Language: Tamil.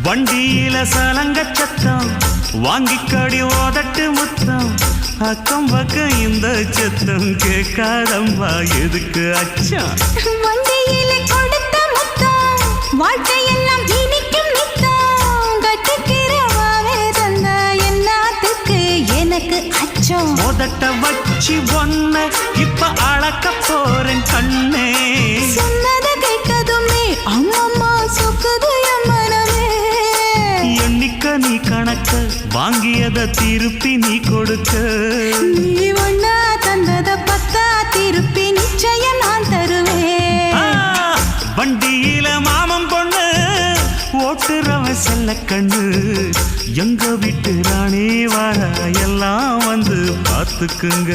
வண்டியில சலங்க சத்தம் வாங்கிக்கடி ஓதட்டு முத்தம் அக்கம் பக்கம் இந்த சத்தம் கேட்காதம்மா எதுக்கு அச்சம் வண்டியில கொடுத்த முத்தம் வாழ்க்கையெல்லாம் இனிக்கும் நித்தம் கட்டுக்கிறவாவே தந்த என்னத்துக்கு எனக்கு அச்சம் ஓதட்ட வச்சு ஒன்ன இப்ப அளக்க போறேன் கண்ணே சொன்னத கேட்டதுமே அம்மம்மா சொக்குது என் மனமே எண்ணிக்க நீ கணக்க வாங்கியத திருப்பி நீ கொடுக்க நீ ஒன்னா தந்தத பத்தா திருப்பி நிச்சயம் நான் தருவேன் வண்டியில மாமன் பொண்ணு ஓட்டுறவன் செல்ல கண்ணு எங்க வீட்டு ராணி வார எல்லாம் வந்து பார்த்துக்குங்க